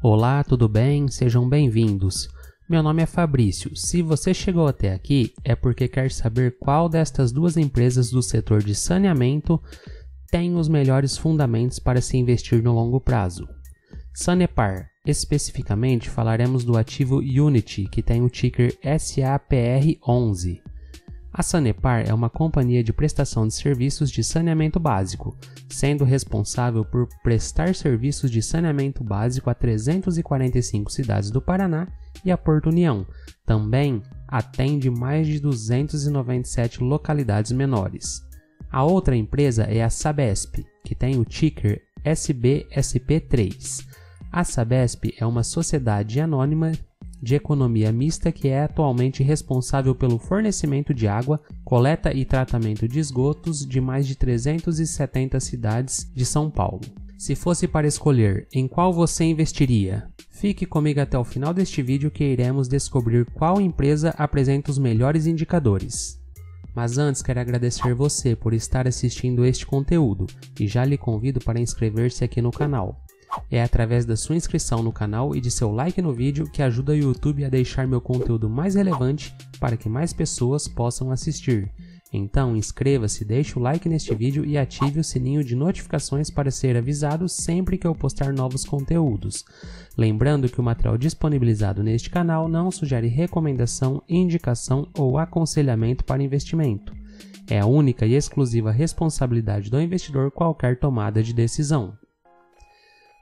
Olá, tudo bem? Sejam bem-vindos. Meu nome é Fabrício. Se você chegou até aqui, é porque quer saber qual destas duas empresas do setor de saneamento tem os melhores fundamentos para se investir no longo prazo. Sanepar. Especificamente, falaremos do ativo Unity, que tem o ticker SAPR11. A Sanepar é uma companhia de prestação de serviços de saneamento básico, sendo responsável por prestar serviços de saneamento básico a 345 cidades do Paraná e a Porto União. Também atende mais de 297 localidades menores. A outra empresa é a Sabesp, que tem o ticker SBSP3. A Sabesp é uma sociedade anônima de economia mista que é atualmente responsável pelo fornecimento de água, coleta e tratamento de esgotos de mais de 370 cidades de São Paulo. Se fosse para escolher em qual você investiria, fique comigo até o final deste vídeo que iremos descobrir qual empresa apresenta os melhores indicadores. Mas antes quero agradecer você por estar assistindo este conteúdo e já lhe convido para inscrever-se aqui no canal. É através da sua inscrição no canal e de seu like no vídeo que ajuda o YouTube a deixar meu conteúdo mais relevante para que mais pessoas possam assistir. Então inscreva-se, deixe o like neste vídeo e ative o sininho de notificações para ser avisado sempre que eu postar novos conteúdos. Lembrando que o material disponibilizado neste canal não sugere recomendação, indicação ou aconselhamento para investimento. É a única e exclusiva responsabilidade do investidor qualquer tomada de decisão.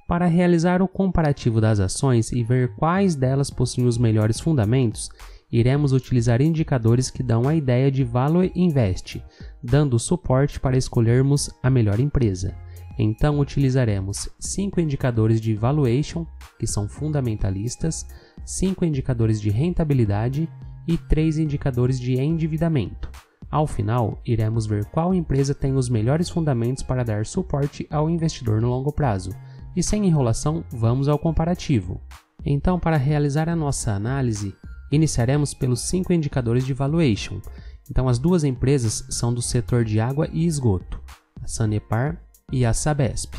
Para realizar o comparativo das ações e ver quais delas possuem os melhores fundamentos, iremos utilizar indicadores que dão a ideia de Value Invest, dando suporte para escolhermos a melhor empresa. Então utilizaremos 5 indicadores de Valuation, que são fundamentalistas, 5 indicadores de rentabilidade e 3 indicadores de endividamento. Ao final, iremos ver qual empresa tem os melhores fundamentos para dar suporte ao investidor no longo prazo. E sem enrolação, vamos ao comparativo. Então, para realizar a nossa análise, iniciaremos pelos 5 indicadores de valuation. Então, as duas empresas são do setor de água e esgoto, a Sanepar e a Sabesp.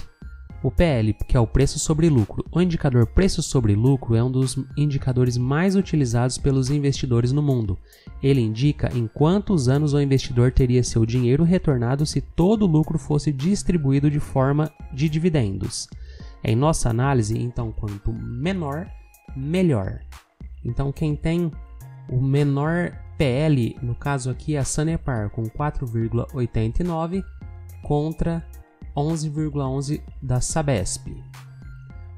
O PL, que é o preço sobre lucro. O indicador preço sobre lucro é um dos indicadores mais utilizados pelos investidores no mundo. Ele indica em quantos anos o investidor teria seu dinheiro retornado se todo o lucro fosse distribuído de forma de dividendos. Em nossa análise, então, quanto menor, melhor. Então, quem tem o menor PL, no caso aqui é a Sanepar, com 4,89 contra 11,11 da Sabesp.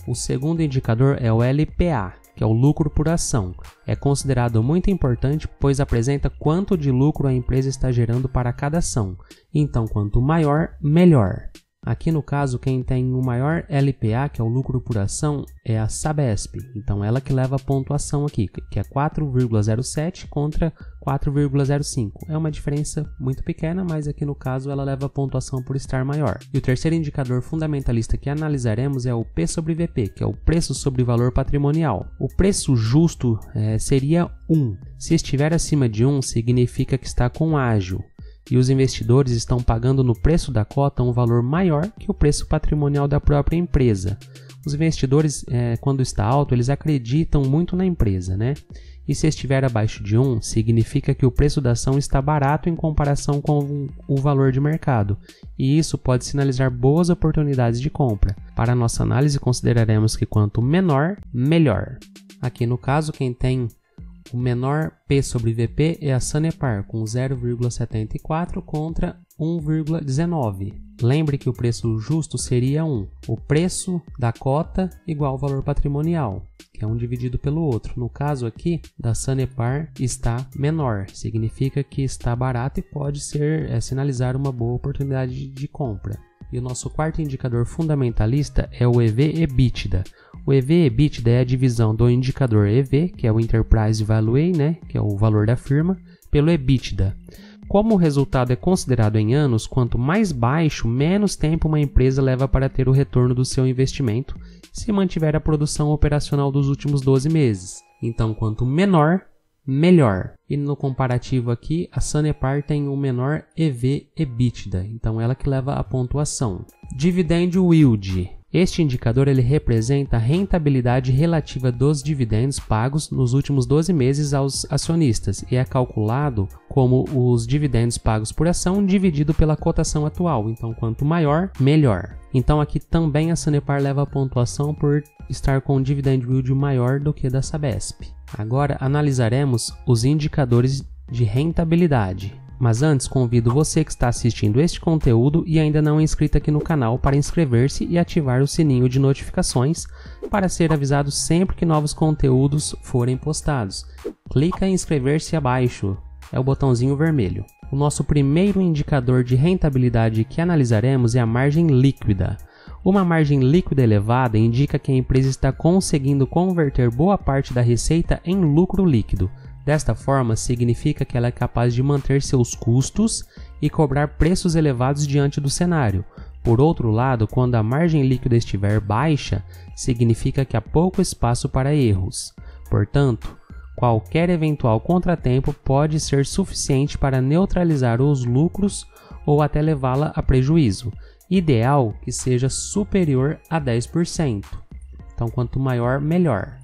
O segundo indicador é o LPA, que é o lucro por ação. É considerado muito importante, pois apresenta quanto de lucro a empresa está gerando para cada ação. Então, quanto maior, melhor. Aqui no caso, quem tem o maior LPA, que é o lucro por ação, é a Sabesp. Então ela que leva a pontuação aqui, que é 4,07 contra 4,05. É uma diferença muito pequena, mas aqui no caso ela leva a pontuação por estar maior. E o terceiro indicador fundamentalista que analisaremos é o P sobre VP, que é o preço sobre valor patrimonial. O preço justo seria 1. Se estiver acima de 1, significa que está com ágio. E os investidores estão pagando no preço da cota um valor maior que o preço patrimonial da própria empresa. Os investidores, quando está alto, eles acreditam muito na empresa, né? E se estiver abaixo de 1, significa que o preço da ação está barato em comparação com o valor de mercado. E isso pode sinalizar boas oportunidades de compra. Para a nossa análise, consideraremos que quanto menor, melhor. Aqui no caso, quem tem o menor P sobre VP é a Sanepar, com 0,74 contra 1,19. Lembre que o preço justo seria 1. O preço da cota igual ao valor patrimonial, que é um dividido pelo outro. No caso aqui, da Sanepar está menor, significa que está barato e pode sinalizar uma boa oportunidade de compra. E o nosso quarto indicador fundamentalista é o EV/EBITDA. O EV/EBITDA é a divisão do indicador EV, que é o Enterprise Value, que é o valor da firma, pelo EBITDA. Como o resultado é considerado em anos, quanto mais baixo, menos tempo uma empresa leva para ter o retorno do seu investimento, se mantiver a produção operacional dos últimos 12 meses. Então, quanto menor, melhor. E no comparativo aqui, a Sanepar tem o menor EV/EBITDA, então ela que leva a pontuação. Dividend Yield Este indicador ele representa a rentabilidade relativa dos dividendos pagos nos últimos 12 meses aos acionistas e é calculado como os dividendos pagos por ação dividido pela cotação atual. Então, quanto maior, melhor. Então, aqui também a Sanepar leva a pontuação por estar com um dividend yield maior do que da Sabesp. Agora, analisaremos os indicadores de rentabilidade. Mas antes, convido você que está assistindo este conteúdo e ainda não é inscrito aqui no canal para inscrever-se e ativar o sininho de notificações para ser avisado sempre que novos conteúdos forem postados. Clica em inscrever-se abaixo, é o botãozinho vermelho. O nosso primeiro indicador de rentabilidade que analisaremos é a margem líquida. Uma margem líquida elevada indica que a empresa está conseguindo converter boa parte da receita em lucro líquido. Desta forma, significa que ela é capaz de manter seus custos e cobrar preços elevados diante do cenário. Por outro lado, quando a margem líquida estiver baixa, significa que há pouco espaço para erros. Portanto, qualquer eventual contratempo pode ser suficiente para neutralizar os lucros ou até levá-la a prejuízo. Ideal que seja superior a 10%. Então, quanto maior, melhor.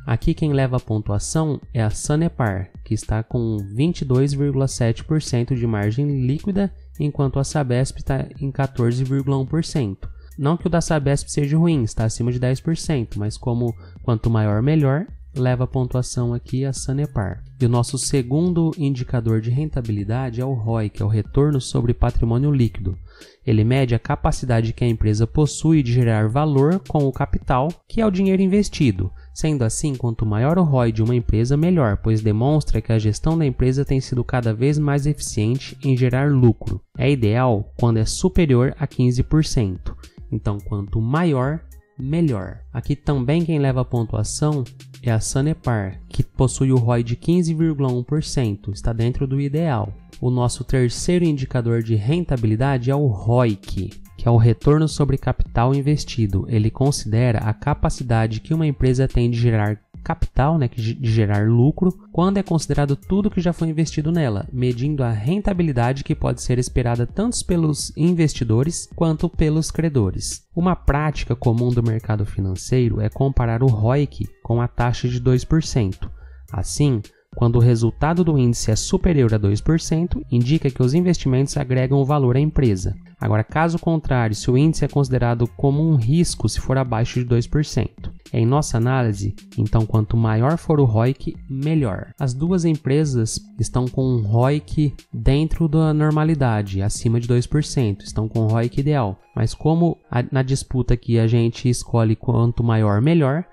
Aqui quem leva a pontuação é a Sanepar, que está com 22,7% de margem líquida, enquanto a Sabesp está em 14,1%. Não que o da Sabesp seja ruim, está acima de 10%, mas como quanto maior melhor, leva a pontuação aqui a Sanepar. E o nosso segundo indicador de rentabilidade é o ROI, que é o retorno sobre patrimônio líquido. Ele mede a capacidade que a empresa possui de gerar valor com o capital, que é o dinheiro investido. Sendo assim, quanto maior o ROI de uma empresa, melhor, pois demonstra que a gestão da empresa tem sido cada vez mais eficiente em gerar lucro. É ideal quando é superior a 15%. Então, quanto maior, melhor. Aqui também quem leva a pontuação é a Sanepar, que possui o ROI de 15,1%, está dentro do ideal. O nosso terceiro indicador de rentabilidade é o ROIC, que é o retorno sobre capital investido. Ele considera a capacidade que uma empresa tem de gerar capital, de gerar lucro, quando é considerado tudo que já foi investido nela, medindo a rentabilidade que pode ser esperada tanto pelos investidores quanto pelos credores. Uma prática comum do mercado financeiro é comparar o ROIC com a taxa de 2%. Assim, quando o resultado do índice é superior a 2%, indica que os investimentos agregam valor à empresa. Agora, caso contrário, se o índice é considerado como um risco se for abaixo de 2%. Em nossa análise, então, quanto maior for o ROIC, melhor. As duas empresas estão com um ROIC dentro da normalidade, acima de 2%, estão com o ROIC ideal. Mas como na disputa aqui a gente escolhe quanto maior, melhor,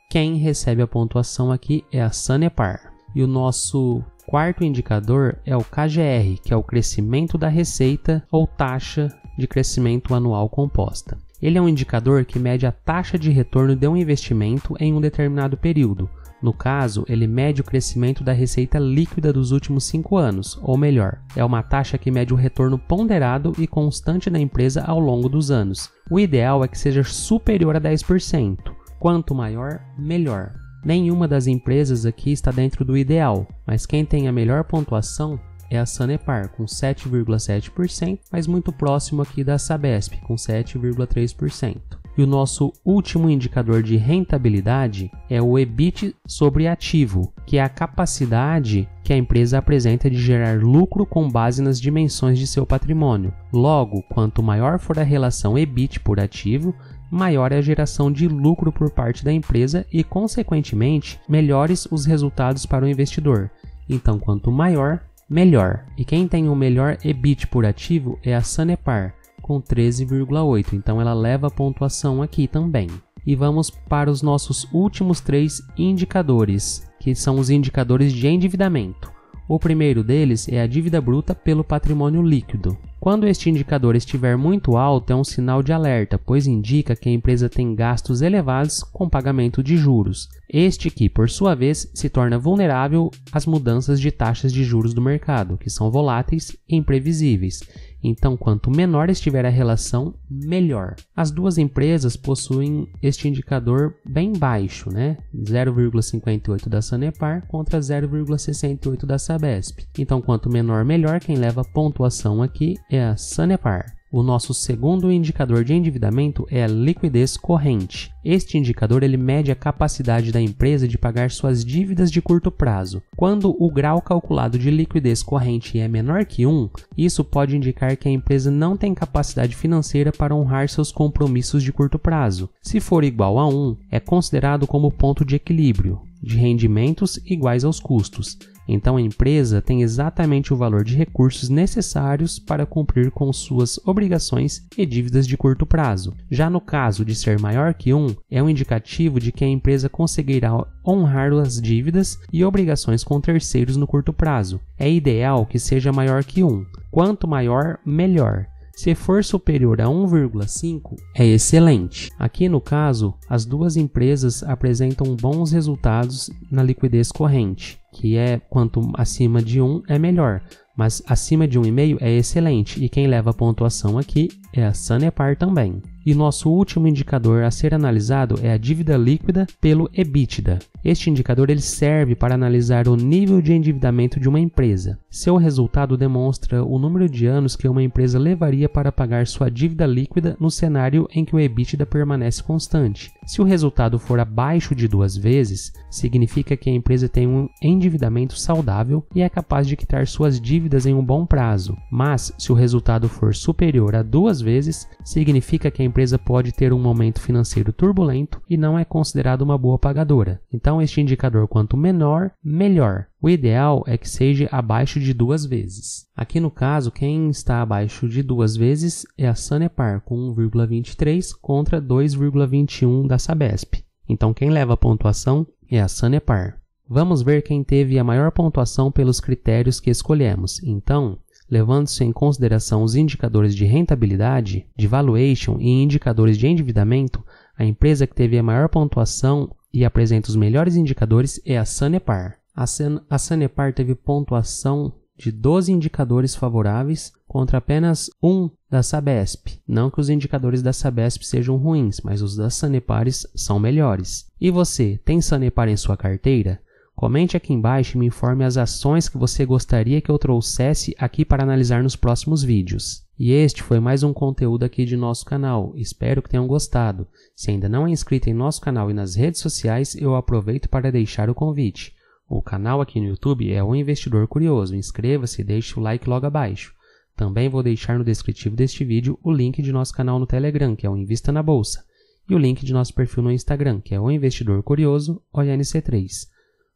quem recebe a pontuação aqui é a Sanepar. E o nosso quarto indicador é o KGR, que é o crescimento da receita ou taxa de crescimento anual composta. Ele é um indicador que mede a taxa de retorno de um investimento em um determinado período. No caso, ele mede o crescimento da receita líquida dos últimos 5 anos, ou melhor, é uma taxa que mede o retorno ponderado e constante da empresa ao longo dos anos. O ideal é que seja superior a 10%. Quanto maior, melhor. Nenhuma das empresas aqui está dentro do ideal, mas quem tem a melhor pontuação é a Sanepar, com 7,7%, mas muito próximo aqui da Sabesp, com 7,3%. E o nosso último indicador de rentabilidade é o EBIT sobre ativo, que é a capacidade que a empresa apresenta de gerar lucro com base nas dimensões de seu patrimônio. Logo, quanto maior for a relação EBIT por ativo, maior é a geração de lucro por parte da empresa e, consequentemente, melhores os resultados para o investidor. Então, quanto maior, melhor. E quem tem o melhor EBIT por ativo é a Sanepar, com 13,8. Então, ela leva a pontuação aqui também. E vamos para os nossos últimos 3 indicadores, que são os indicadores de endividamento. O primeiro deles é a dívida bruta pelo patrimônio líquido. Quando este indicador estiver muito alto, é um sinal de alerta, pois indica que a empresa tem gastos elevados com pagamento de juros. Este que, por sua vez, se torna vulnerável às mudanças de taxas de juros do mercado, que são voláteis e imprevisíveis. Então, quanto menor estiver a relação, melhor. As duas empresas possuem este indicador bem baixo, 0,58 da Sanepar contra 0,68 da Sabesp. Então, quanto menor, melhor. Quem leva a pontuação aqui é a Sanepar. O nosso segundo indicador de endividamento é a liquidez corrente. Este indicador ele mede a capacidade da empresa de pagar suas dívidas de curto prazo. Quando o grau calculado de liquidez corrente é menor que 1, isso pode indicar que a empresa não tem capacidade financeira para honrar seus compromissos de curto prazo. Se for igual a 1, é considerado como ponto de equilíbrio, de rendimentos iguais aos custos. Então a empresa tem exatamente o valor de recursos necessários para cumprir com suas obrigações e dívidas de curto prazo. Já no caso de ser maior que 1, é um indicativo de que a empresa conseguirá honrar as dívidas e obrigações com terceiros no curto prazo. É ideal que seja maior que 1. Quanto maior, melhor. Se for superior a 1,5, é excelente. Aqui no caso, as duas empresas apresentam bons resultados na liquidez corrente, que é quanto acima de 1 é melhor, mas acima de 1,5 é excelente, e quem leva a pontuação aqui é a Sanepar também. E nosso último indicador a ser analisado é a dívida líquida pelo EBITDA. Este indicador ele serve para analisar o nível de endividamento de uma empresa. Seu resultado demonstra o número de anos que uma empresa levaria para pagar sua dívida líquida no cenário em que o EBITDA permanece constante. Se o resultado for abaixo de 2 vezes, significa que a empresa tem um endividamento saudável e é capaz de quitar suas dívidas em um bom prazo. Mas, se o resultado for superior a 2 vezes, significa que a empresa pode ter um momento financeiro turbulento e não é considerada uma boa pagadora. Então, este indicador, quanto menor, melhor. O ideal é que seja abaixo de 2 vezes. Aqui no caso, quem está abaixo de 2 vezes é a Sanepar, com 1,23 contra 2,21 da Sabesp. Então, quem leva a pontuação é a Sanepar. Vamos ver quem teve a maior pontuação pelos critérios que escolhemos. Então, levando-se em consideração os indicadores de rentabilidade, de valuation e indicadores de endividamento, a empresa que teve a maior pontuação e apresenta os melhores indicadores é a Sanepar. A Sanepar teve pontuação de 12 indicadores favoráveis contra apenas 1 da Sabesp. Não que os indicadores da Sabesp sejam ruins, mas os da Sanepar são melhores. E você, tem Sanepar em sua carteira? Comente aqui embaixo e me informe as ações que você gostaria que eu trouxesse aqui para analisar nos próximos vídeos. E este foi mais um conteúdo aqui de nosso canal. Espero que tenham gostado. Se ainda não é inscrito em nosso canal e nas redes sociais, eu aproveito para deixar o convite. O canal aqui no YouTube é O Investidor Curioso. Inscreva-se e deixe o like logo abaixo. Também vou deixar no descritivo deste vídeo o link de nosso canal no Telegram, que é o Invista na Bolsa, e o link de nosso perfil no Instagram, que é O Investidor Curioso, ONC3.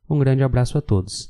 Um grande abraço a todos.